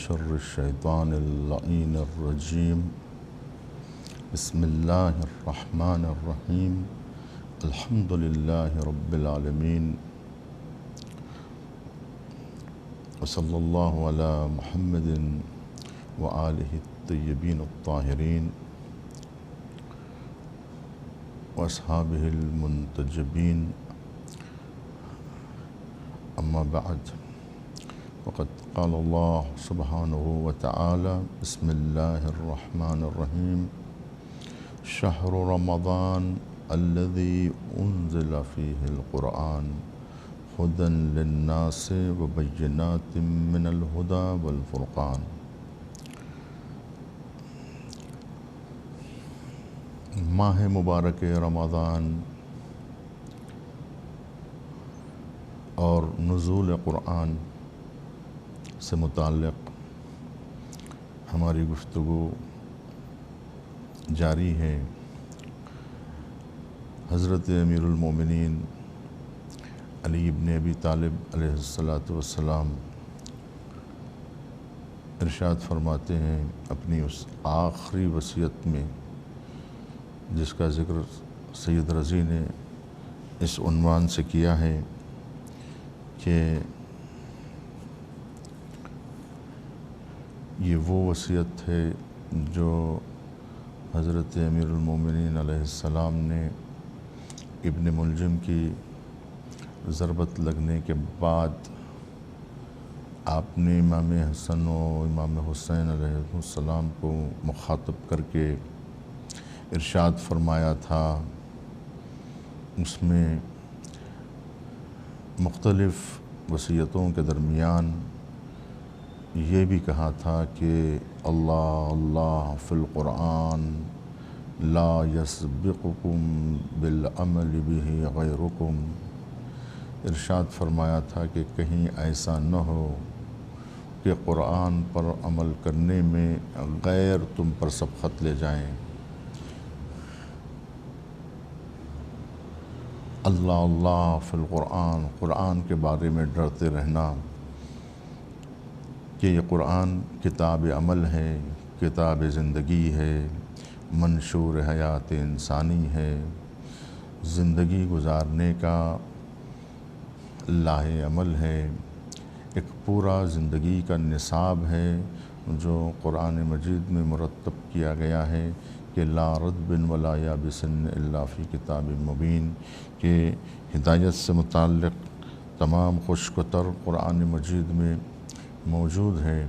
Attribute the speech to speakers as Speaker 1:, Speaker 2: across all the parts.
Speaker 1: شر الشيطان اللعين الرجيم. بسم الله الرحمن الرحيم. الحمد لله رب العالمين، وصلى الله على محمد وآله الطيبين الطاهرين وأصحابه المنتجبين. أما بعد، وقد قال الله سبحانه وتعالى: بسم الله الرحمن الرحيم. شهر رمضان الذي أنزل فيه القرآن هدى للناس وبينات من الهدى والفرقان. ماہ مبارک رمضان اور نزول قرآن سے متعلق ہماری گفتگو جاری ہے۔ حضرت امیر المومنین علی ابن ابی طالب علیہ السلام ارشاد فرماتے ہیں اپنی اس آخری وصیت میں، جس کا ذکر سید رضی نے اس عنوان سے کیا ہے کہ یہ وہ وصیت ہے جو حضرت امیر المومنین علیہ السلام نے ابن ملجم کی ضربت لگنے کے بعد آپ نے امام حسن و امام حسین علیہ السلام کو مخاطب کر کے ارشاد فرمایا تھا۔ اس میں مختلف وصیتوں کے درمیان یہ بھی کہا تھا کہ اللہ اللہ فی القرآن لا یسبقکم بالعمل بہ غیرکم۔ ارشاد فرمایا تھا کہ کہیں ایسا نہ ہو کہ قرآن پر عمل کرنے میں غیر تم پر سبقت لے جائیں۔ اللہ اللہ فی القرآن، قرآن کے بارے میں ڈرتے رہنا کہ یہ قرآن کتاب عمل ہے، کتاب زندگی ہے، منشور حیات انسانی ہے، زندگی گزارنے کا لاہ عمل ہے، ایک پورا زندگی کا نصاب ہے جو قرآن مجید میں مرتب کیا گیا ہے کہ لا رطب ولا یابس الا فی کتاب مبین، کہ ہدایت سے متعلق تمام خشک و تر قرآن مجید میں موجود ہے۔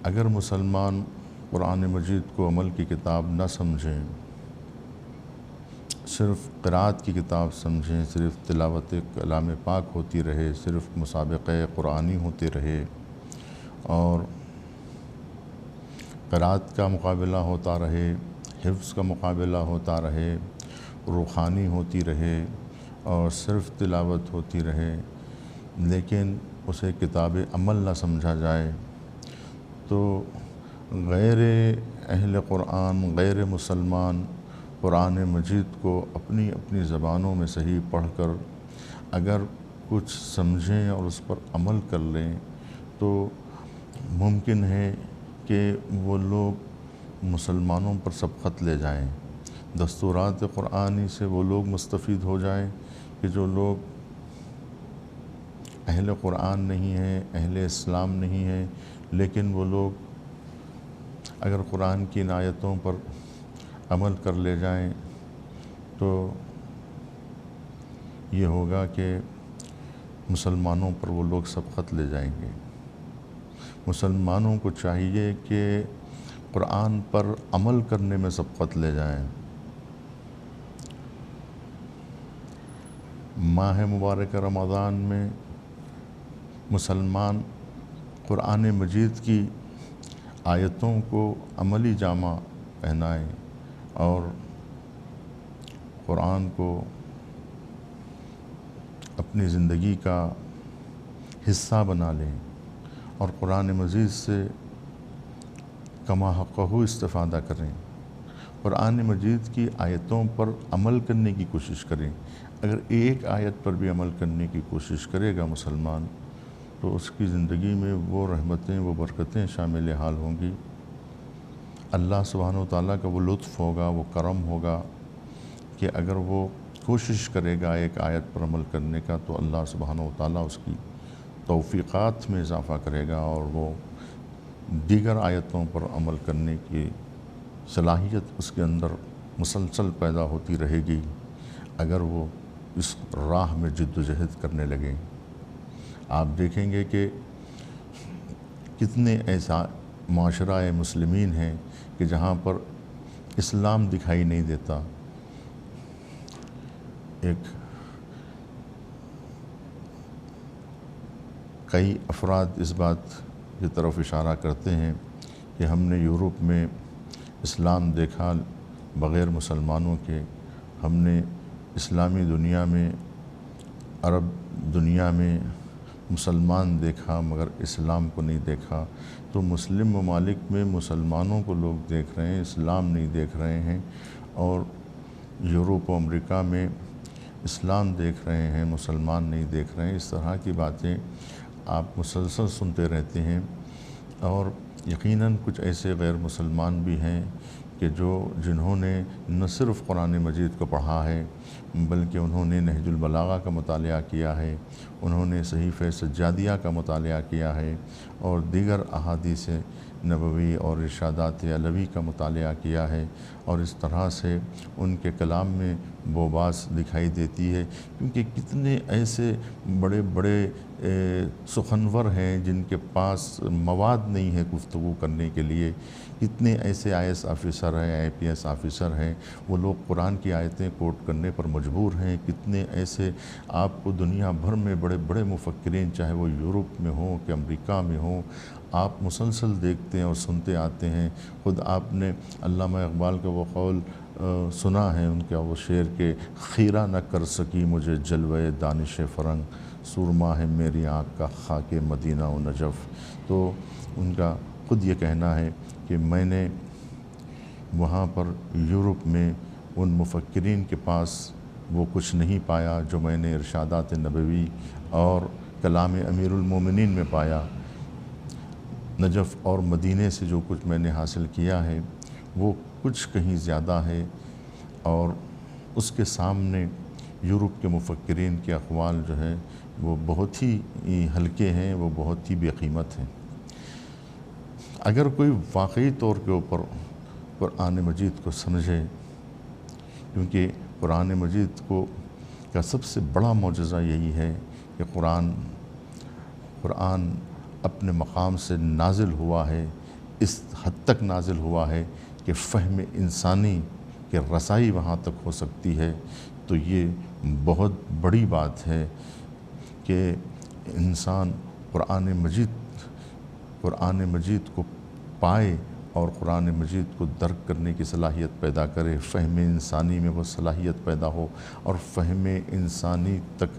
Speaker 1: اگر مسلمان قرآن مجید کو عمل کی کتاب نہ سمجھیں، صرف قرأت کی کتاب سمجھیں، صرف تلاوت کلام پاک ہوتی رہے، صرف مسابقہ قرآنی ہوتے رہے اور قرأت کا مقابلہ ہوتا رہے، حفظ کا مقابلہ ہوتا رہے، روحانی ہوتی رہے اور صرف تلاوت ہوتی رہے، لیکن اسے کتاب عمل نہ سمجھا جائے، تو غیر اہل قرآن، غیر مسلمان قرآن مجید کو اپنی اپنی زبانوں میں صحیح پڑھ کر اگر کچھ سمجھیں اور اس پر عمل کر لیں تو ممکن ہے کہ وہ لوگ مسلمانوں پر سبقت لے جائیں، دستورات قرآنی سے وہ لوگ مستفید ہو جائیں کہ جو لوگ اہل قرآن نہیں ہیں، اہل اسلام نہیں ہیں، لیکن وہ لوگ اگر قرآن کی ان آیتوں پر عمل کر لے جائیں تو یہ ہوگا کہ مسلمانوں پر وہ لوگ سبقت لے جائیں گے۔ مسلمانوں کو چاہیے کہ قرآن پر عمل کرنے میں سبقت لے جائیں۔ ماہ مبارک رمضان میں مسلمان قرآن مجید کی آیتوں کو عملی جامہ پہنائیں اور قرآن کو اپنی زندگی کا حصہ بنا لیں اور قرآن مجید سے کما حقہ استفادہ کریں، قرآن مجید کی آیتوں پر عمل کرنے کی کوشش کریں۔ اگر ایک آیت پر بھی عمل کرنے کی کوشش کرے گا مسلمان تو اس کی زندگی میں وہ رحمتیں، وہ برکتیں شامل حال ہوں گی۔ اللہ سبحانہ و تعالیٰ کا وہ لطف ہوگا، وہ کرم ہوگا کہ اگر وہ کوشش کرے گا ایک آیت پر عمل کرنے کا تو اللہ سبحانہ و تعالیٰ اس کی توفیقات میں اضافہ کرے گا اور وہ دیگر آیتوں پر عمل کرنے کی صلاحیت اس کے اندر مسلسل پیدا ہوتی رہے گی اگر وہ اس راہ میں جد و جہد کرنے لگیں۔ آپ دیکھیں گے کہ کتنے ایسا معاشرہ مسلمین ہیں کہ جہاں پر اسلام دکھائی نہیں دیتا۔ کئی افراد اس بات کی طرف اشارہ کرتے ہیں کہ ہم نے یورپ میں اسلام دیکھا بغیر مسلمانوں کے، ہم نے اسلامی دنیا میں، عرب دنیا میں مسلمان دیکھا مگر اسلام کو نہیں دیکھا۔ تو مسلم ممالک میں مسلمانوں کو لوگ دیکھ رہے ہیں، اسلام نہیں دیکھ رہے ہیں، اور یورپ و امریکہ میں اسلام دیکھ رہے ہیں، مسلمان نہیں دیکھ رہے ہیں۔ اس طرح کی باتیں آپ مسلسل سنتے رہتے ہیں، اور یقیناً کچھ ایسے غیر مسلمان بھی ہیں کہ جنہوں نے نہ صرف قرآن مجید کو پڑھا ہے بلکہ انہوں نے نہج البلاغہ کا مطالعہ کیا ہے، انہوں نے صحیفہ سجادیہ کا مطالعہ کیا ہے، اور دیگر احادیث نبوی اور ارشادات علوی کا مطالعہ کیا ہے، اور اس طرح سے ان کے کلام میں بوباس دکھائی دیتی ہے، کیونکہ کتنے ایسے بڑے بڑے سخنور ہیں جن کے پاس مواد نہیں ہے گفتگو کرنے کے لیے، کتنے ایسے IAS آفیسر ہیں، IPS آفیسر ہیں، وہ لوگ قرآن کی آیتیں کوٹ کرنے پر مجبور ہیں، کتنے ایسے آپ کو دنیا بھر میں بڑے بڑے مفکرین چاہے وہ یورپ میں ہوں کہ امریکہ میں ہوں، آپ مسلسل دیکھتے ہیں اور سنتے آتے ہیں۔ خود آپ نے علامہ اقبال کا وہ قول سنا ہے، ان کا وہ شعر کہ خیرہ نہ کر سکی مجھے جلوہ دانش فرنگ، سرما ہے میری آنکھ کا خاک مدینہ و نجف۔ تو ان کا خود یہ کہنا ہے کہ میں نے وہاں پر یورپ میں ان مفکرین کے پاس وہ کچھ نہیں پایا جو میں نے ارشادات نبوی اور کلام امیر المومنین میں پایا۔ نجف اور مدینے سے جو کچھ میں نے حاصل کیا ہے وہ کچھ کہیں زیادہ ہے، اور اس کے سامنے یورپ کے مفکرین کے اقوال جو ہیں وہ بہت ہی ہلکے ہیں، وہ بہت ہی بے قیمت ہیں۔ اگر کوئی واقعی طور کے اوپر قرآن مجید کو سمجھے، کیونکہ قرآن مجید کا سب سے بڑا معجزہ یہی ہے کہ قرآن اپنے مقام سے نازل ہوا ہے، اس حد تک نازل ہوا ہے کہ فہم انسانی کہ رسائی وہاں تک ہو سکتی ہے۔ تو یہ بہت بڑی بات ہے کہ انسان قرآن مجید کو پائے اور قرآن مجید کو درک کرنے کی صلاحیت پیدا کرے، فہم انسانی میں وہ صلاحیت پیدا ہو، اور فہم انسانی تک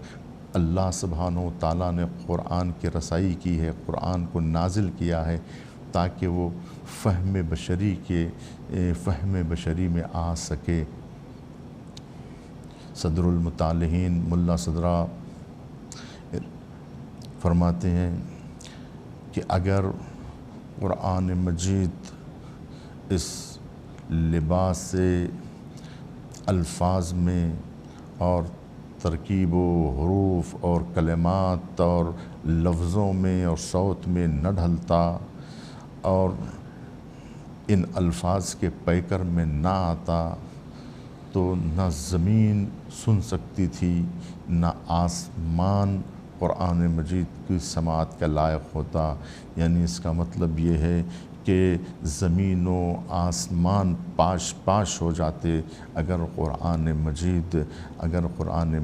Speaker 1: اللہ سبحانہ و تعالیٰ نے قرآن کی رسائی کی ہے، قرآن کو نازل کیا ہے تاکہ وہ فہم بشری میں آ سکے۔ صدر المطالعین ملا صدرہ فرماتے ہیں کہ اگر قرآن مجید اس لباس سے الفاظ میں اور ترکیب و حروف اور کلمات اور لفظوں میں اور صوت میں نہ ڈھلتا اور ان الفاظ کے پیکر میں نہ آتا تو نہ زمین سن سکتی تھی، نہ آسمان قرآن مجید کی سماعت کا لائق ہوتا۔ یعنی اس کا مطلب یہ ہے کہ زمین و آسمان پاش پاش ہو جاتے اگر قرآن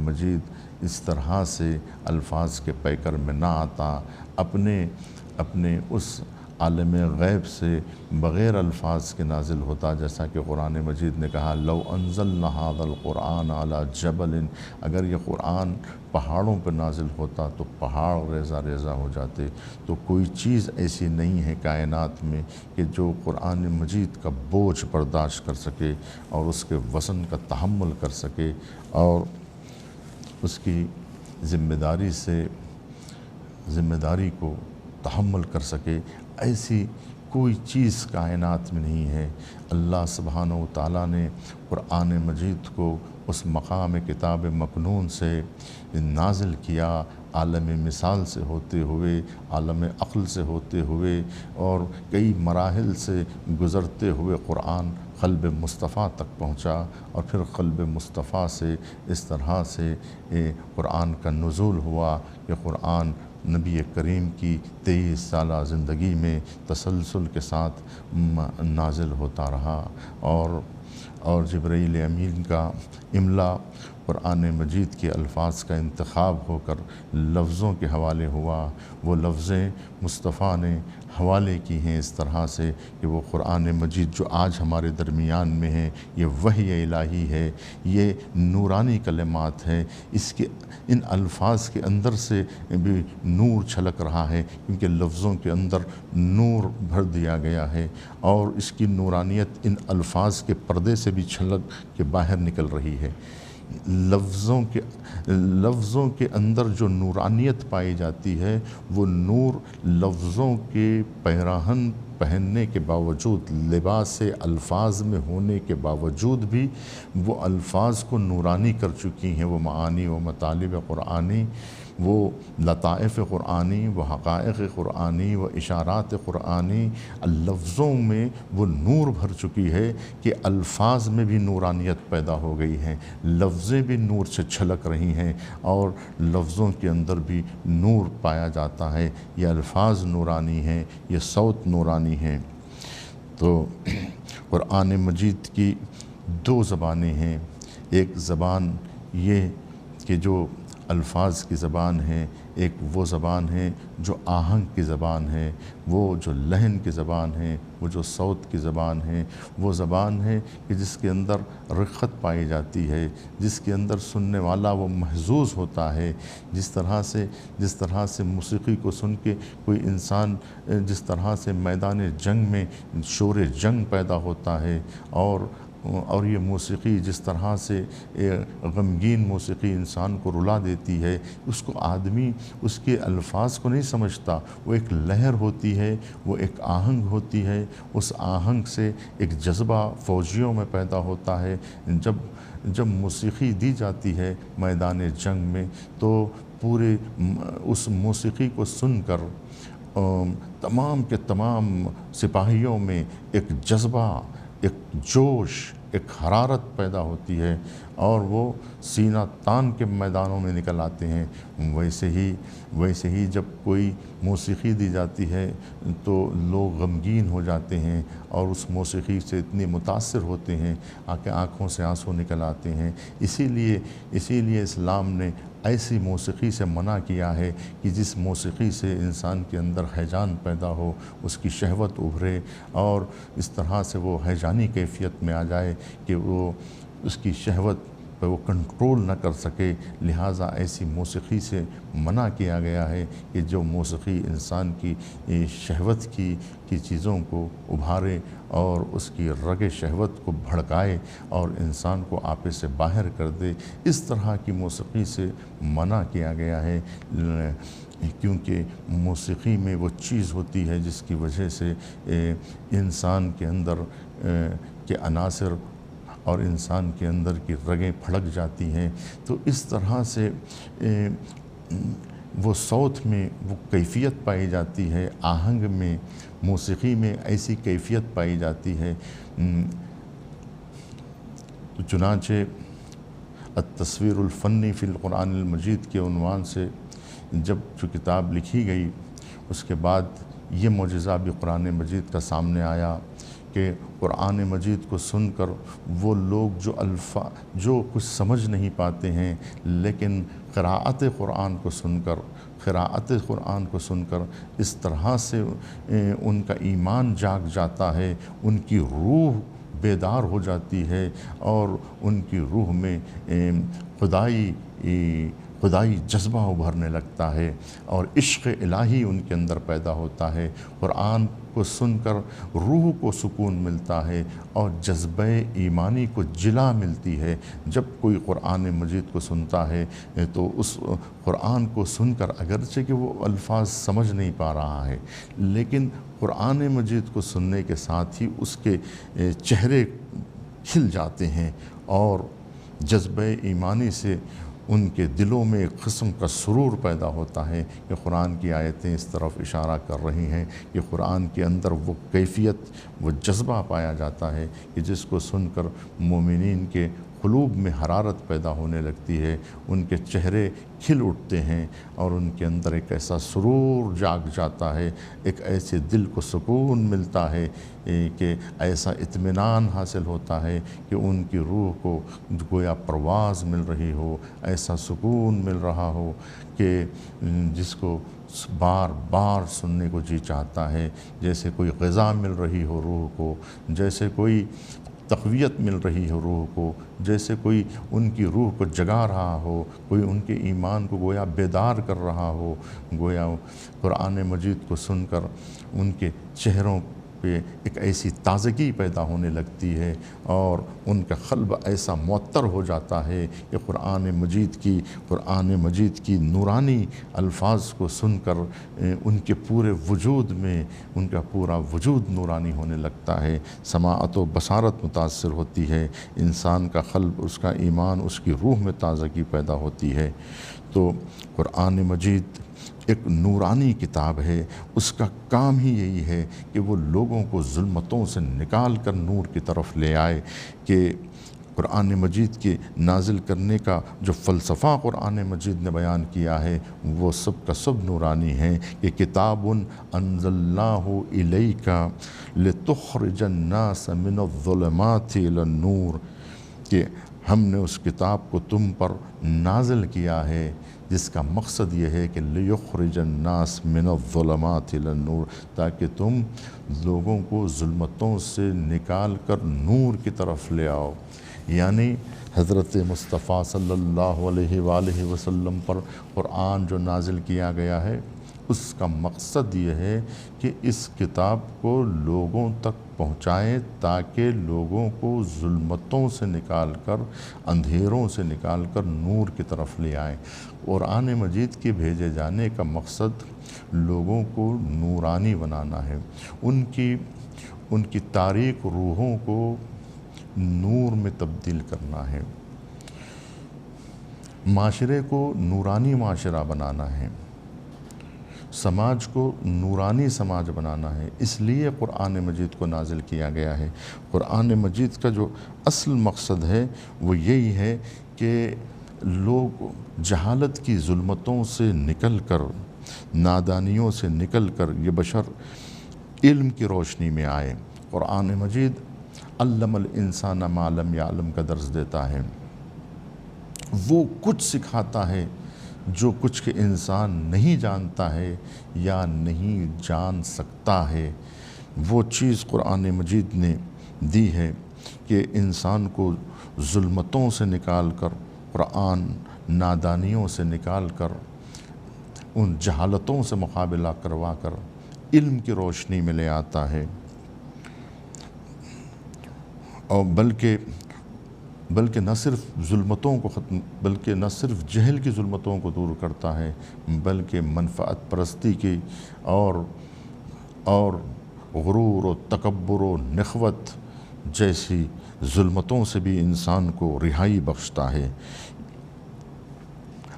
Speaker 1: مجید اس طرح سے الفاظ کے پیکر میں نہ آتا، اپنے اس عالم غیب سے بغیر الفاظ کے نازل ہوتا، جیسا کہ قرآن مجید نے کہا لو انزلنا ھذا القرآن علی جبل، اگر یہ قرآن پہاڑوں پر نازل ہوتا تو پہاڑ ریزہ ریزہ ہو جاتے۔ تو کوئی چیز ایسی نہیں ہے کائنات میں کہ جو قرآن مجید کا بوجھ برداشت کر سکے اور اس کے وزن کا تحمل کر سکے اور اس کی ذمہ داری سے ذمہ داری کو تحمل کر سکے، ایسی کوئی چیز کائنات میں نہیں ہے۔ اللہ سبحانہ و تعالیٰ نے قرآن مجید کو اس مقام کتاب مکنون سے نازل کیا، عالم مثال سے ہوتے ہوئے، عالم عقل سے ہوتے ہوئے، اور کئی مراحل سے گزرتے ہوئے قرآن قلب مصطفیٰ تک پہنچا، اور پھر قلب مصطفیٰ سے اس طرح سے قرآن کا نزول ہوا کہ قرآن نبی کریم کی 23 سالہ زندگی میں تسلسل کے ساتھ نازل ہوتا رہا، اور جبرائیل امین کا املا قرآن مجید کے الفاظ کا انتخاب ہو کر لفظوں کے حوالے ہوا۔ وہ لفظیں مصطفیٰ نے حوالے کی ہیں اس طرح سے کہ وہ قرآن مجید جو آج ہمارے درمیان میں ہے، یہ وحی الہی ہے، یہ نورانی کلمات ہے، ان الفاظ کے اندر سے بھی نور چھلک رہا ہے، کیونکہ لفظوں کے اندر نور بھر دیا گیا ہے، اور اس کی نورانیت ان الفاظ کے پردے سے بھی چھلک کے باہر نکل رہی ہے۔ لفظوں کے اندر جو نورانیت پائی جاتی ہے، وہ نور لفظوں کے پیراہن پہننے کے باوجود، لباس الفاظ میں ہونے کے باوجود بھی وہ الفاظ کو نورانی کر چکی ہیں۔ وہ معانی و مطالب قرآنی، وہ لطائف قرآنی، وہ حقائق قرآنی، وہ اشارات قرآنی، لفظوں میں وہ نور بھر چکی ہے کہ الفاظ میں بھی نورانیت پیدا ہو گئی ہے، لفظیں بھی نور سے چھلک رہی ہیں، اور لفظوں کے اندر بھی نور پایا جاتا ہے۔ یہ الفاظ نورانی ہیں، یہ صوت نورانی ہیں۔ تو قرآن مجید کی 2 زبانیں ہیں۔ ایک زبان یہ کہ جو الفاظ کی زبان ہے، ایک وہ زبان ہے جو آہنگ کی زبان ہے، وہ جو لحن کی زبان ہے، وہ جو صوت کی زبان ہے، وہ زبان ہے کہ جس کے اندر رقت پائی جاتی ہے، جس کے اندر سننے والا وہ محظوظ ہوتا ہے۔ جس طرح سے موسیقی کو سن کے کوئی انسان جس طرح سے میدان جنگ میں شور جنگ پیدا ہوتا ہے، اور یہ موسیقی جس طرح سے غمگین موسیقی انسان کو رلا دیتی ہے، اس کو آدمی اس کے الفاظ کو نہیں سمجھتا، وہ ایک لہر ہوتی ہے، وہ ایک آہنگ ہوتی ہے، اس آہنگ سے ایک جذبہ فوجیوں میں پیدا ہوتا ہے۔ جب موسیقی دی جاتی ہے میدان جنگ میں، تو پورے اس موسیقی کو سن کر تمام کے تمام سپاہیوں میں ایک جذبہ، ایک جوش، ایک حرارت پیدا ہوتی ہے، اور وہ سینہ تان کے میدانوں میں نکل آتے ہیں۔ ویسے ہی جب کوئی موسیقی دی جاتی ہے تو لوگ غمگین ہو جاتے ہیں، اور اس موسیقی سے اتنے متاثر ہوتے ہیں کہ آنکھوں سے آنسو نکل آتے ہیں۔ اسی لیے اسلام نے ایسی موسیقی سے منع کیا ہے کہ جس موسیقی سے انسان کے اندر ہیجان پیدا ہو، اس کی شہوت ابھرے، اور اس طرح سے وہ ہیجانی کیفیت میں آ جائے کہ وہ اس کی شہوت پہ وہ کنٹرول نہ کر سکے۔ لہٰذا ایسی موسیقی سے منع کیا گیا ہے کہ جو موسیقی انسان کی شہوت کی چیزوں کو ابھارے، اور اس کی رگ شہوت کو بھڑکائے، اور انسان کو آپے سے باہر کر دے، اس طرح کی موسیقی سے منع کیا گیا ہے۔ کیونکہ موسیقی میں وہ چیز ہوتی ہے جس کی وجہ سے انسان کے اندر کے عناصر اور انسان کے اندر کی رگیں پھڑک جاتی ہیں۔ تو اس طرح سے وہ صوت میں وہ کیفیت پائی جاتی ہے، آہنگ میں، موسیقی میں ایسی کیفیت پائی جاتی ہے۔ تو چنانچہ التصویر الفنی فی القرآن المجید کے عنوان سے جب جو کتاب لکھی گئی، اس کے بعد یہ معجزہ بھی قرآن مجید کا سامنے آیا کہ قرآن مجید کو سن کر وہ لوگ جو کچھ سمجھ نہیں پاتے ہیں، لیکن قراءت قرآن کو سن کر اس طرح سے ان کا ایمان جاگ جاتا ہے، ان کی روح بیدار ہو جاتی ہے، اور ان کی روح میں خدائی جذبہ ابھرنے لگتا ہے اور عشق الہی ان کے اندر پیدا ہوتا ہے۔ قرآن کو سن کر روح کو سکون ملتا ہے اور جذبہ ایمانی کو جلا ملتی ہے۔ جب کوئی قرآن مجید کو سنتا ہے تو اس قرآن کو سن کر اگرچہ کہ وہ الفاظ سمجھ نہیں پا رہا ہے، لیکن قرآن مجید کو سننے کے ساتھ ہی اس کے چہرے کھل جاتے ہیں اور جذبہ ایمانی سے ان کے دلوں میں ایک قسم کا سرور پیدا ہوتا ہے کہ قرآن کی آیتیں اس طرف اشارہ کر رہی ہیں کہ قرآن کے اندر وہ کیفیت، وہ جذبہ پایا جاتا ہے کہ جس کو سن کر مومنین کے قلوب میں حرارت پیدا ہونے لگتی ہے، ان کے چہرے کھل اٹھتے ہیں اور ان کے اندر ایک ایسا سرور جاگ جاتا ہے، ایک ایسے دل کو سکون ملتا ہے کہ ایسا اطمینان حاصل ہوتا ہے کہ ان کی روح کو گویا پرواز مل رہی ہو، ایسا سکون مل رہا ہو کہ جس کو بار بار سننے کو جی چاہتا ہے، جیسے کوئی غذا مل رہی ہو روح کو، جیسے کوئی تقویت مل رہی ہو روح کو، جیسے کوئی ان کی روح کو جگا رہا ہو، کوئی ان کے ایمان کو گویا بیدار کر رہا ہو۔ گویا قرآن مجید کو سن کر ان کے چہروں پہ ایک ایسی تازگی پیدا ہونے لگتی ہے اور ان کا قلب ایسا معطر ہو جاتا ہے کہ قرآن مجید کی نورانی الفاظ کو سن کر ان کے پورے وجود میں ان کا پورا وجود نورانی ہونے لگتا ہے، سماعت و بصارت متاثر ہوتی ہے، انسان کا قلب، اس کا ایمان، اس کی روح میں تازگی پیدا ہوتی ہے۔ تو قرآن مجید ایک نورانی کتاب ہے، اس کا کام ہی یہی ہے کہ وہ لوگوں کو ظلمتوں سے نکال کر نور کی طرف لے آئے، کہ قرآن مجید کے نازل کرنے کا جو فلسفہ قرآن مجید نے بیان کیا ہے وہ سب کا سب نورانی ہے، کہ کتاب انزلناہ الیک لتخرج الناس من الظلمات الی النور، کہ ہم نے اس کتاب کو تم پر نازل کیا ہے جس کا مقصد یہ ہے کہ لیخرج الناس من الظلمات الی النور، تاکہ تم لوگوں کو ظلمتوں سے نکال کر نور کی طرف لے آؤ۔ یعنی حضرت مصطفیٰ صلی اللہ علیہ وآلہ وسلم پر قرآن جو نازل کیا گیا ہے، اس کا مقصد یہ ہے کہ اس کتاب کو لوگوں تک پہنچائے تاکہ لوگوں کو ظلمتوں سے نکال کر، اندھیروں سے نکال کر نور کی طرف لے آئیں۔ قرآن مجید کے بھیجے جانے کا مقصد لوگوں کو نورانی بنانا ہے، ان کی تاریک روحوں کو نور میں تبدیل کرنا ہے، معاشرے کو نورانی معاشرہ بنانا ہے، سماج کو نورانی سماج بنانا ہے۔ اس لیے قرآن مجید کو نازل کیا گیا ہے۔ قرآن مجید کا جو اصل مقصد ہے وہ یہی ہے کہ لوگ جہالت کی ظلمتوں سے نکل کر، نادانیوں سے نکل کر یہ بشر علم کی روشنی میں آئے۔ قرآن مجید علم الانسان ما لم یعلم کا درس دیتا ہے، وہ کچھ سکھاتا ہے جو کچھ کہ انسان نہیں جانتا ہے یا نہیں جان سکتا ہے۔ وہ چیز قرآن مجید نے دی ہے کہ انسان کو ظلمتوں سے نکال کر، قرآن نادانیوں سے نکال کر، ان جہالتوں سے مقابلہ کروا کر علم کی روشنی میں لے آتا ہے، اور بلکہ نہ صرف ظلمتوں کو ختم، بلکہ نہ صرف جہل کی ظلمتوں کو دور کرتا ہے، بلکہ منفعت پرستی کی اور غرور و تکبر و نخوت جیسی ظلمتوں سے بھی انسان کو رہائی بخشتا ہے،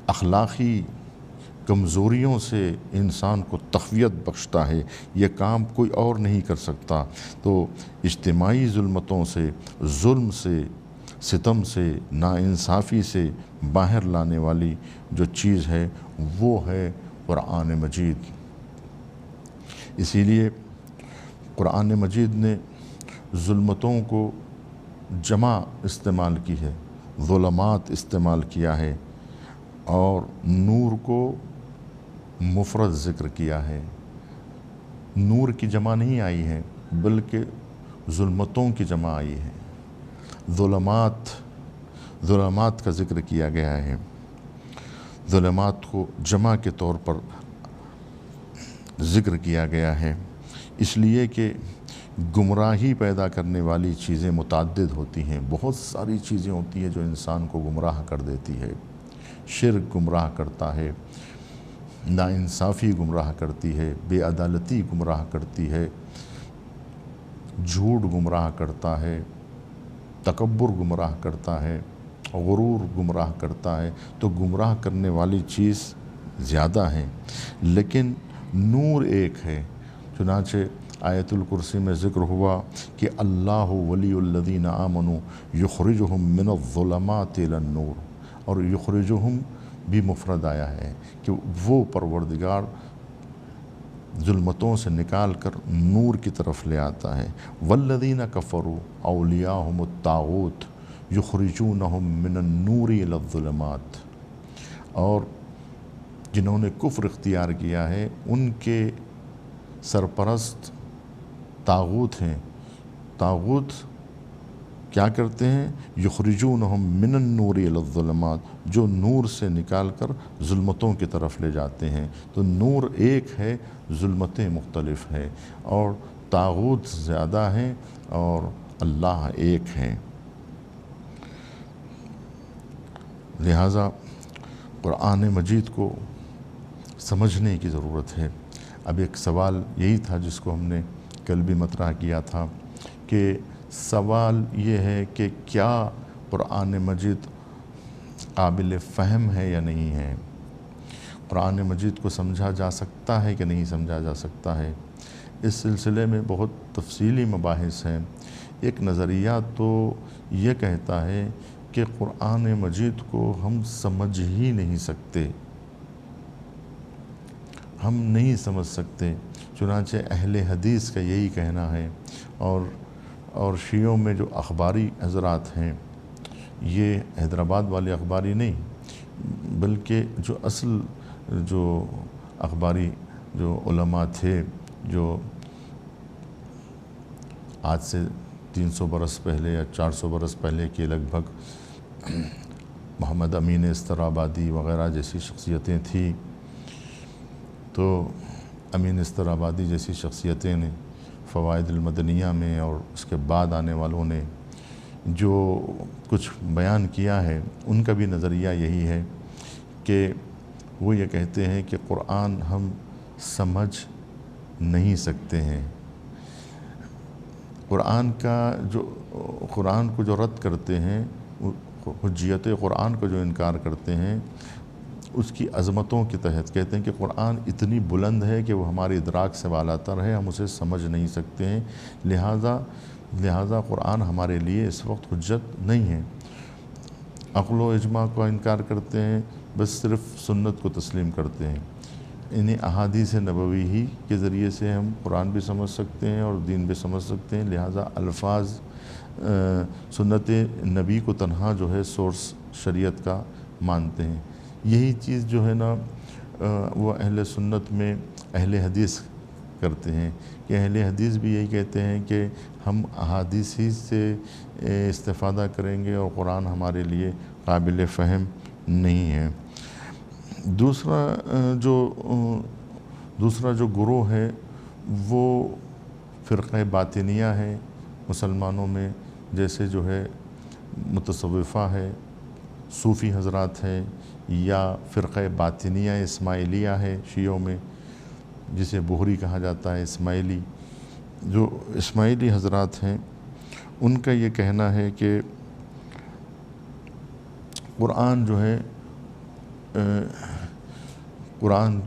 Speaker 1: اخلاقی کمزوریوں سے انسان کو تقویت بخشتا ہے۔ یہ کام کوئی اور نہیں کر سکتا۔ تو اجتماعی ظلمتوں سے، ظلم سے، ستم سے، ناانصافی سے باہر لانے والی جو چیز ہے وہ ہے قرآن مجید۔ اسی لیے قرآن مجید نے ظلمتوں کو جمع استعمال کی ہے، ظلمات استعمال کیا ہے، اور نور کو مفرد ذکر کیا ہے۔ نور کی جمع نہیں آئی ہے بلکہ ظلمتوں کی جمع آئی ہے، ظلمات کا ذکر کیا گیا ہے۔ ظلمات کو جمع کے طور پر ذکر کیا گیا ہے، اس لیے کہ گمراہی پیدا کرنے والی چیزیں متعدد ہوتی ہیں، بہت ساری چیزیں ہوتی ہیں جو انسان کو گمراہ کر دیتی ہے۔ شرک گمراہ کرتا ہے، ناانصافی گمراہ کرتی ہے، بے عدالتی گمراہ کرتی ہے، جھوٹ گمراہ کرتا ہے، تکبر گمراہ کرتا ہے، غرور گمراہ کرتا ہے۔ تو گمراہ کرنے والی چیز زیادہ ہیں، لیکن نور ایک ہے۔ چنانچہ آیت الکرسی میں ذکر ہوا کہ اللہ ولی الذین آمنوا یخرجہم من الظلمات الی النور، اور یخرجہم بھی مفرد آیا ہے کہ وہ پروردگار ظلمتوں سے نکال کر نور کی طرف لے آتا ہے۔ والذین کفروا اولیاءہم الطاغوت یخرجونہم من النور الی الظلمات، اور جنہوں نے کفر اختیار کیا ہے ان کے سرپرست طاغوت ہیں۔ طاغوت کیا کرتے ہیں؟ یخرجونہم من النور الی الظلمات، جو نور سے نکال کر ظلمتوں کی طرف لے جاتے ہیں۔ تو نور ایک ہے، ظلمتیں مختلف ہیں، اور طاغوت زیادہ ہیں اور اللہ ایک ہے۔ لہٰذا قرآن مجید کو سمجھنے کی ضرورت ہے۔ اب ایک سوال یہی تھا جس کو ہم نے کل بھی مطرح کیا تھا، کہ سوال یہ ہے کہ کیا قرآن مجید قابل فہم ہے یا نہیں ہے؟ قرآن مجید کو سمجھا جا سکتا ہے کہ نہیں سمجھا جا سکتا ہے؟ اس سلسلے میں بہت تفصیلی مباحث ہیں۔ ایک نظریہ تو یہ کہتا ہے کہ قرآن مجید کو ہم سمجھ ہی نہیں سکتے، ہم نہیں سمجھ سکتے۔ چنانچہ اہل حدیث کا یہی کہنا ہے، اور شیعوں میں جو اخباری حضرات ہیں، یہ حیدرآباد والے اخباری نہیں بلکہ جو اصل جو اخباری جو علماء تھے، جو آج سے 300 برس پہلے یا 400 برس پہلے کے لگ بھگ محمد امین استرابادی وغیرہ جیسی شخصیتیں تھیں، تو امین استرابادی جیسی شخصیتیں نے فوائد المدنیہ میں اور اس کے بعد آنے والوں نے جو کچھ بیان کیا ہے، ان کا بھی نظریہ یہی ہے کہ وہ یہ کہتے ہیں کہ قرآن ہم سمجھ نہیں سکتے ہیں۔ قرآن کو جو رد کرتے ہیں، حجیت قرآن کو جو انکار کرتے ہیں، اس کی عظمتوں کے تحت کہتے ہیں کہ قرآن اتنی بلند ہے کہ وہ ہمارے ادراک سے بالاتر ہے، ہم اسے سمجھ نہیں سکتے ہیں، لہٰذا قرآن ہمارے لیے اس وقت حجت نہیں ہے۔ عقل و اجماع کو انکار کرتے ہیں، بس صرف سنت کو تسلیم کرتے ہیں۔ انہیں احادیث نبوی ہی کے ذریعے سے ہم قرآن بھی سمجھ سکتے ہیں اور دین بھی سمجھ سکتے ہیں، لہٰذا الفاظ سنت نبی کو تنہا جو ہے سورس شریعت کا مانتے ہیں۔ یہی چیز جو ہے نا وہ اہل سنت میں اہل حدیث کرتے ہیں، کہ اہل حدیث بھی یہی کہتے ہیں کہ ہم احادیث ہی سے استفادہ کریں گے اور قرآن ہمارے لیے قابل فہم نہیں ہے۔ دوسرا جو گروہ ہے وہ فرقہ باطنیہ ہے مسلمانوں میں، جیسے جو ہے متصوفہ ہے، صوفی حضرات ہے، یا فرقہ باطنیہ اسماعیلیہ ہے شیعوں میں، جسے بہری کہا جاتا ہے، اسماعیلی۔ جو اسماعیلی حضرات ہیں ان کا یہ کہنا ہے کہ قرآن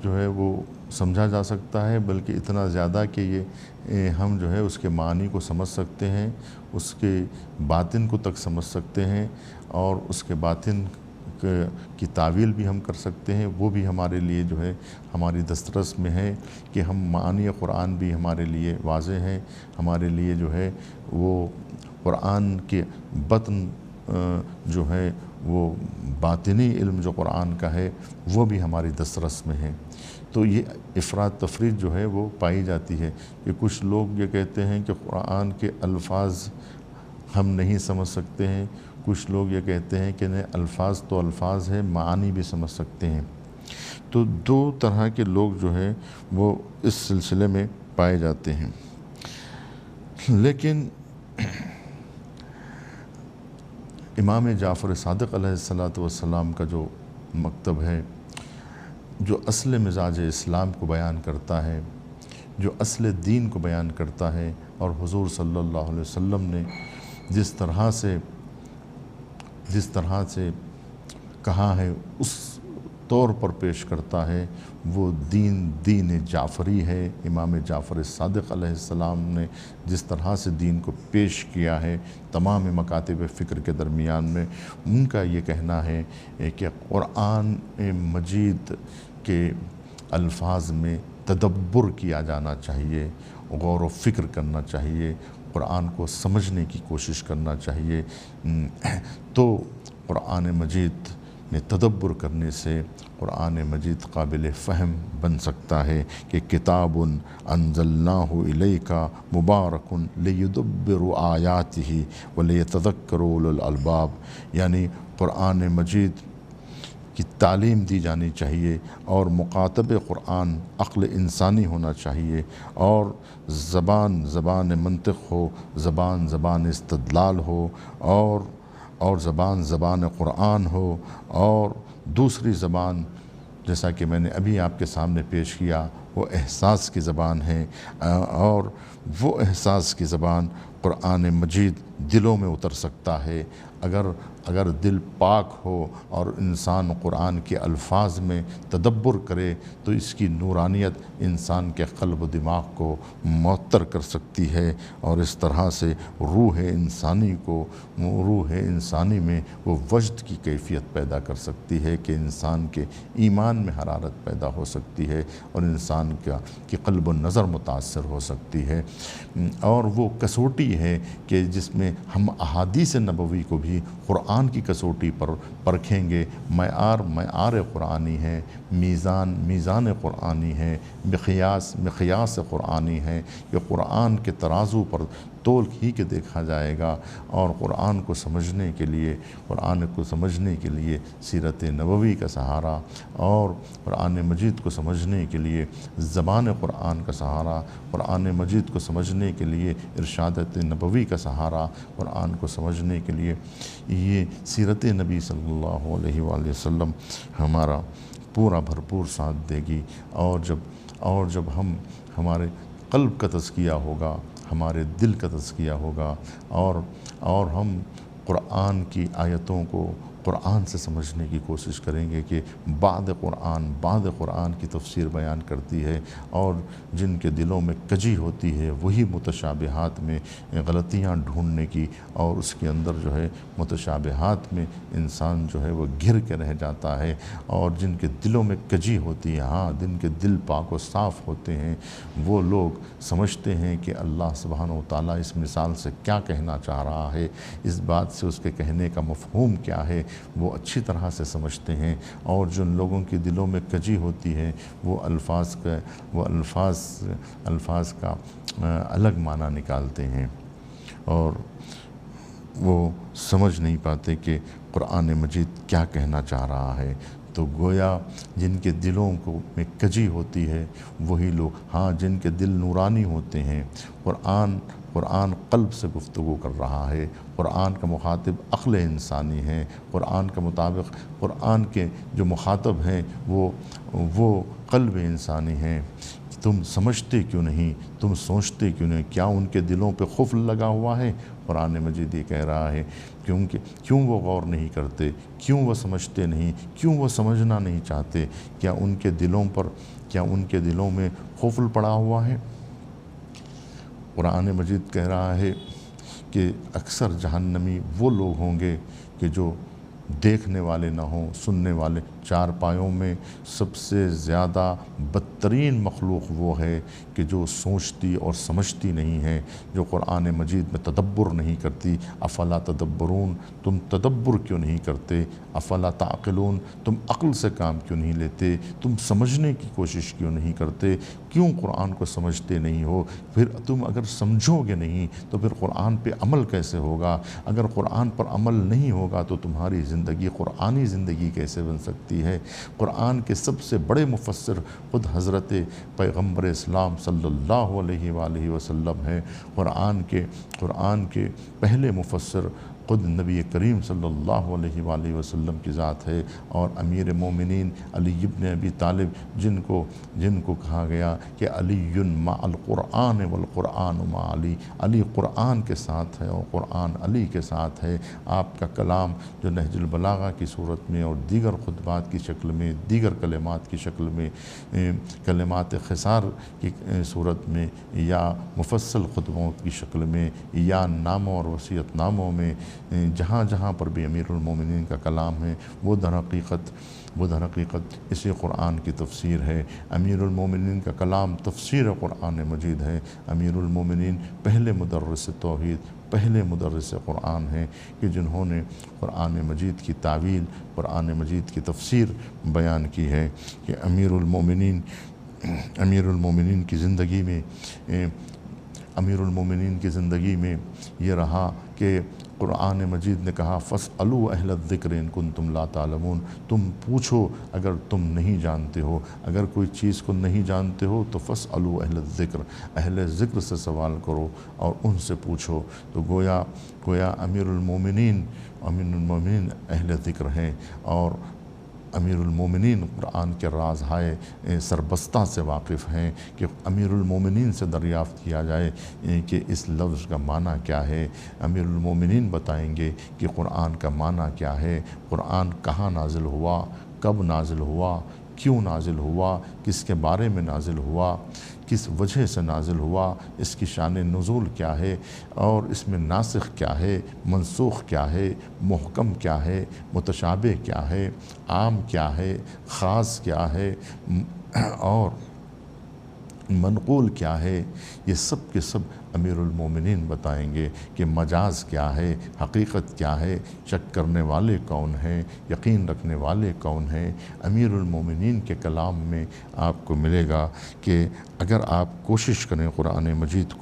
Speaker 1: جو ہے وہ سمجھا جا سکتا ہے، بلکہ اتنا زیادہ کہ یہ ہم جو ہے اس کے معنی کو سمجھ سکتے ہیں، اس کے باطن کو تک سمجھ سکتے ہیں، اور اس کے باطن کی تعویل بھی ہم کر سکتے ہیں۔ وہ بھی ہمارے لیے جو ہے ہماری دسترس میں ہے کہ ہم معانی قرآن بھی ہمارے لیے واضح ہیں، ہمارے لیے جو ہے وہ قرآن کے بطن جو ہے وہ باطنی علم جو قرآن کا ہے وہ بھی ہماری دسترس میں ہے۔ تو یہ افراد تفرید جو ہے وہ پائی جاتی ہے کہ کچھ لوگ یہ کہتے ہیں کہ قرآن کے الفاظ ہم نہیں سمجھ سکتے ہیں، کچھ لوگ یہ کہتے ہیں کہ نہیں الفاظ تو الفاظ ہے، معانی بھی سمجھ سکتے ہیں۔ تو دو طرح کے لوگ جو ہیں وہ اس سلسلے میں پائے جاتے ہیں۔ لیکن امام جعفر صادق علیہ السلام کا جو مکتب ہے، جو اصل مزاج اسلام کو بیان کرتا ہے، جو اصل دین کو بیان کرتا ہے، اور حضور صلی اللہ علیہ وسلم نے جس طرح سے کہا ہے اس طور پر پیش کرتا ہے، وہ دین جعفری ہے۔ امام جعفر صادق علیہ السلام نے جس طرح سے دین کو پیش کیا ہے تمام مکاتب فکر کے درمیان میں، ان کا یہ کہنا ہے کہ قرآن مجید کے الفاظ میں تدبر کیا جانا چاہیے، غور و فکر کرنا چاہیے، قرآن کو سمجھنے کی کوشش کرنا چاہیے۔ تو قرآن مجید میں تدبر کرنے سے قرآن مجید قابل فہم بن سکتا ہے کہ کتاب انزلناہ الیک مبارک لیدبروا آیاتہ ولیتذکر اولو الالباب، یعنی قرآن مجید کی تعلیم دی جانی چاہیے، اور مخاطب قرآن عقل انسانی ہونا چاہیے، اور زبان منطق ہو، زبان استدلال ہو، اور زبان قرآن ہو، اور دوسری زبان جیسا کہ میں نے ابھی آپ کے سامنے پیش کیا وہ احساس کی زبان ہے، اور وہ احساس کی زبان قرآن مجید دلوں میں اتر سکتا ہے۔ اگر دل پاک ہو اور انسان قرآن کے الفاظ میں تدبر کرے تو اس کی نورانیت انسان کے قلب و دماغ کو معطر کر سکتی ہے، اور اس طرح سے روح انسانی میں وہ وجد کی کیفیت پیدا کر سکتی ہے کہ انسان کے ایمان میں حرارت پیدا ہو سکتی ہے، اور انسان کی قلب و نظر متاثر ہو سکتی ہے۔ اور وہ کسوٹی ہے کہ جس میں ہم احادیث نبوی کو بھی قرآن کی کسوٹی پر پرکھیں گے۔ معیار قرآنی ہے، میزان قرآنی ہے، مقیاس قرآنی ہے کہ قرآن کے ترازو پر تول ہی کے دیکھا جائے گا، اور قرآن کو سمجھنے کے لیے سیرت نبوی کا سہارا، اور قرآن مجید کو سمجھنے کے لیے زبان قرآن کا سہارا، قرآن مجید کو سمجھنے کے لیے ارشادات نبوی کا سہارا، قرآن کو سمجھنے کے لیے یہ سیرت نبی صلی اللہ علیہ وآلہ وسلم ہمارا پورا بھرپور ساتھ دے گی۔ اور جب ہمارے قلب کا تزکیہ ہوگا، ہمارے دل کا تزکیہ ہوگا، اور ہم قرآن کی آیتوں کو قرآن سے سمجھنے کی کوشش کریں گے کہ بعد قرآن کی تفسیر بیان کرتی ہے، اور جن کے دلوں میں کجی ہوتی ہے وہی متشابہات میں غلطیاں ڈھونڈنے کی، اور اس کے اندر جو ہے متشابہات میں انسان جو ہے وہ گھر کے رہ جاتا ہے، اور جن کے دلوں میں کجی ہوتی ہے، جن کے دل پاک و صاف ہوتے ہیں، وہ لوگ سمجھتے ہیں کہ اللہ سبحانہ و تعالیٰ اس مثال سے کیا کہنا چاہ رہا ہے، اس بات سے اس کے کہنے کا مفہوم کیا ہے، وہ اچھی طرح سے سمجھتے ہیں۔ اور جن لوگوں کی دلوں میں کجی ہوتی ہے وہ الفاظ کا الگ معنی نکالتے ہیں، اور وہ سمجھ نہیں پاتے کہ قرآن مجید کیا کہنا چاہ رہا ہے۔ تو گویا جن کے دلوں میں کجی ہوتی ہے وہی لوگ، جن کے دل نورانی ہوتے ہیں، قرآن قلب سے گفتگو کر رہا ہے، قرآن کا مخاطب عقل انسانی ہے، قرآن کا مطابق قرآن کے جو مخاطب ہیں وہ قلب انسانی ہیں۔ تم سمجھتے کیوں نہیں، تم سوچتے کیوں نہیں، کیا ان کے دلوں پہ قفل لگا ہوا ہے؟ قرآن مجید یہ کہہ رہا ہے کیوں وہ غور نہیں کرتے، کیوں وہ سمجھتے نہیں، کیوں وہ سمجھنا نہیں چاہتے؟ کیا ان کے دلوں میں قفل پڑا ہوا ہے؟ قرآن مجید کہہ رہا ہے کہ اکثر جہنمی وہ لوگ ہوں گے کہ جو دیکھنے والے نہ ہوں، سننے والے۔ چار پایوں میں سب سے زیادہ بدترین مخلوق وہ ہے کہ جو سوچتی اور سمجھتی نہیں ہے، جو قرآن مجید میں تدبر نہیں کرتی۔ افلا تدبرون، تم تدبر کیوں نہیں کرتے؟ افلا تعقلون، تم عقل سے کام کیوں نہیں لیتے؟ تم سمجھنے کی کوشش کیوں نہیں کرتے؟ کیوں قرآن کو سمجھتے نہیں ہو؟ پھر تم اگر سمجھو گے نہیں تو پھر قرآن پہ عمل کیسے ہوگا؟ اگر قرآن پر عمل نہیں ہوگا تو تمہاری زندگی قرآنی زندگی کیسے بن سکتی ہے؟ قرآن کے سب سے بڑے مفسر خود حضرت پیغمبر اسلام صلی اللہ علیہ وآلہ وسلم ہیں۔ قرآن کے پہلے مفسر خود نبی کریم صلی اللہ علیہ وآلہ وسلم کی ذات ہے، اور امیر مومنین علی ابن ابی طالب جن کو کہا گیا کہ علی مع القرآن والقرآن مع علی، علی قرآن کے ساتھ ہے اور قرآن علی کے ساتھ ہے۔ آپ کا کلام جو نہج البلاغہ کی صورت میں اور دیگر خطبات کی شکل میں، دیگر کلمات کی شکل میں، کلمات خسار کی صورت میں، یا مفصل خطبوں کی شکل میں، یا ناموں اور وصیت ناموں میں، جہاں جہاں پر بھی امیر المومنین کا کلام ہے، وہ در حقیقت اسی قرآن کی تفسیر ہے۔ امیر المومنین کا کلام تفسیر قرآن مجید ہے۔ امیر المومنین پہلے مدرس توحید، پہلے مدرس قرآن ہیں کہ جنہوں نے قرآن مجید کی تعویل، قرآن مجید کی تفسیر بیان کی ہے، کہ امیر المومنین کی زندگی میں یہ رہا کہ قرآن مجید نے کہا فاسألوا اہل الذکر ان کنتم لا تعلمون، تم پوچھو اگر تم نہیں جانتے ہو، اگر کوئی چیز کو نہیں جانتے ہو تو فاسألوا اہل الذکر، اہل ذکر سے سوال کرو اور ان سے پوچھو۔ تو گویا امیر المومنین اہل ذکر ہیں، اور امیر المومنین قرآن کے رازہائے سربستہ سے واقف ہیں، کہ امیر المومنین سے دریافت کیا جائے کہ اس لفظ کا معنی کیا ہے۔ امیر المومنین بتائیں گے کہ قرآن کا معنی کیا ہے، قرآن کہاں نازل ہوا، کب نازل ہوا، کیوں نازل ہوا، کس کے بارے میں نازل ہوا، کس وجہ سے نازل ہوا، اس کی شان نزول کیا ہے، اور اس میں ناسخ کیا ہے، منسوخ کیا ہے، محکم کیا ہے، متشابہ کیا ہے، عام کیا ہے، خاص کیا ہے، اور منقول کیا ہے۔ یہ سب کے سب امیر المومنین بتائیں گے کہ مجاز کیا ہے، حقیقت کیا ہے، شک کرنے والے کون ہیں، یقین رکھنے والے کون ہیں۔ امیر المومنین کے کلام میں آپ کو ملے گا کہ اگر آپ کوشش کریں قرآن مجید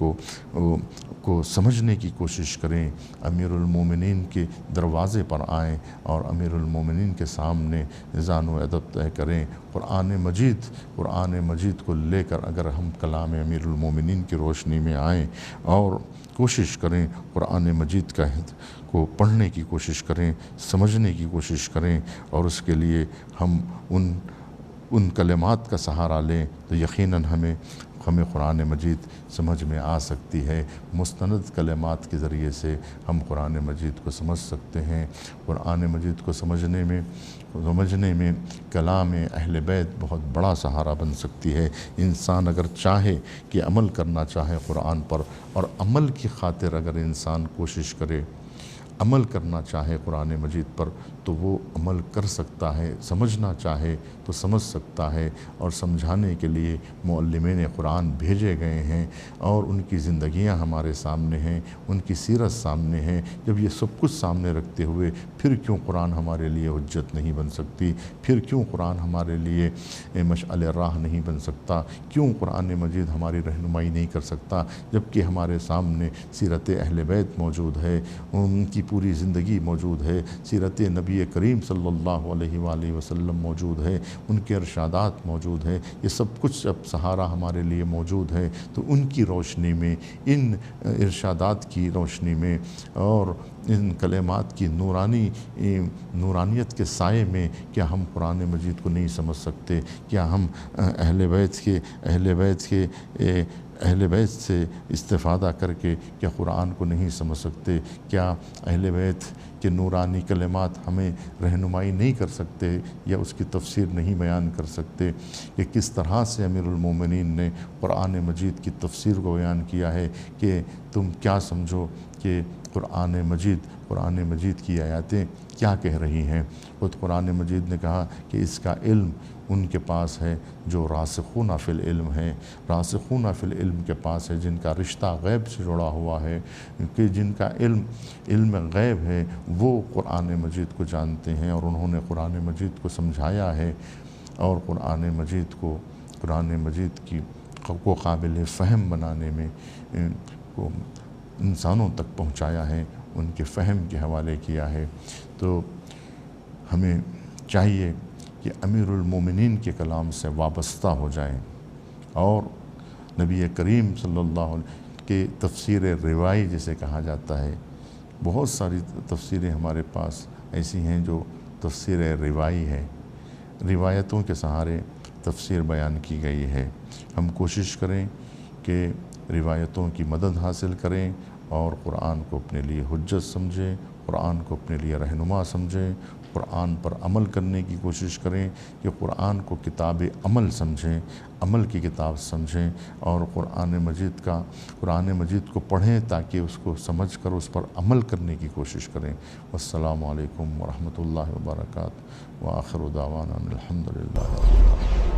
Speaker 1: کو سمجھنے کی کوشش کریں، امیر المومنین کے دروازے پر آئیں اور امیر المومنین کے سامنے ذان و ادب طے کریں، قرآن مجید کو لے کر اگر ہم کلام امیر المومنین کی روشنی میں آئیں اور کوشش کریں، قرآن مجید کو پڑھنے کی کوشش کریں، سمجھنے کی کوشش کریں، اور اس کے لیے ہم ان کلمات کا سہارا لیں، تو یقیناً ہمیں قرآن مجید سمجھ میں آ سکتی ہے۔ مستند کلمات کے ذریعے سے ہم قرآن مجید کو سمجھ سکتے ہیں۔ قرآن مجید کو سمجھنے میں کلام اہل بیت بہت بڑا سہارا بن سکتی ہے۔ انسان اگر چاہے کہ عمل کرنا چاہے قرآن پر، اور عمل کی خاطر اگر انسان کوشش کرے، عمل کرنا چاہے قرآن مجید پر، تو وہ عمل کر سکتا ہے۔ سمجھنا چاہے تو سمجھ سکتا ہے، اور سمجھانے کے لیے معلمین قرآن بھیجے گئے ہیں، اور ان کی زندگیاں ہمارے سامنے ہیں، ان کی سیرت سامنے ہیں۔ جب یہ سب کچھ سامنے رکھتے ہوئے پھر کیوں قرآن ہمارے لیے حجت نہیں بن سکتی؟ پھر کیوں قرآن ہمارے لیے مشعل راہ نہیں بن سکتا؟ کیوں قرآن مجید ہماری رہنمائی نہیں کر سکتا؟ جبکہ ہمارے سامنے سیرت اہل بیت موجود ہے، ان کی پوری زندگی موجود ہے، سیرت نبی کریم صلی اللہ علیہ وآلہ وسلم موجود ہے، ان کے ارشادات موجود ہیں۔ یہ سب کچھ اب سہارا ہمارے لیے موجود ہے، تو ان کی روشنی میں، ان ارشادات کی روشنی میں، اور ان کلمات کی نورانیت کے سائے میں کیا ہم قرآن مجید کو نہیں سمجھ سکتے؟ کیا ہم اہل بیت سے استفادہ کر کے کیا قرآن کو نہیں سمجھ سکتے؟ کیا اہل بیت کے نورانی کلمات ہمیں رہنمائی نہیں کر سکتے، یا اس کی تفسیر نہیں بیان کر سکتے کہ کس طرح سے امیر المومنین نے قرآن مجید کی تفسیر کو بیان کیا ہے؟ کہ تم کیا سمجھو کہ قرآن مجید کی آیاتیں کیا کہہ رہی ہیں۔ خود قرآن مجید نے کہا کہ اس کا علم ان کے پاس ہے جو راسخون فی العلم ہے، راسخون فی العلم کے پاس ہے، جن کا رشتہ غیب سے جڑا ہوا ہے، کہ جن کا علم غیب ہے، وہ قرآن مجید کو جانتے ہیں اور انہوں نے قرآن مجید کو سمجھایا ہے اور قرآن مجید کو قابل فہم بنانے میں کو انسانوں تک پہنچایا ہے، ان کے فہم کے حوالے کیا ہے۔ تو ہمیں چاہیے کہ امیر المومنین کے کلام سے وابستہ ہو جائیں اور نبی کریم صلی اللہ علیہ کے تفسیر روائی جسے کہا جاتا ہے، بہت ساری تفسیریں ہمارے پاس ایسی ہیں جو تفسیر روائی ہے، روایتوں کے سہارے تفسیر بیان کی گئی ہے۔ ہم کوشش کریں کہ روایتوں کی مدد حاصل کریں اور قرآن کو اپنے لیے حجت سمجھیں، قرآن کو اپنے لیے رہنما سمجھیں، قرآن پر عمل کرنے کی کوشش کریں کہ قرآن کو کتاب عمل سمجھیں، عمل کی کتاب سمجھیں اور قرآن مجید کو پڑھیں تاکہ اس کو سمجھ کر اس پر عمل کرنے کی کوشش کریں۔ والسلام علیکم ورحمۃ اللہ وبرکاتہ، وآخر دعوانا الحمد للہ۔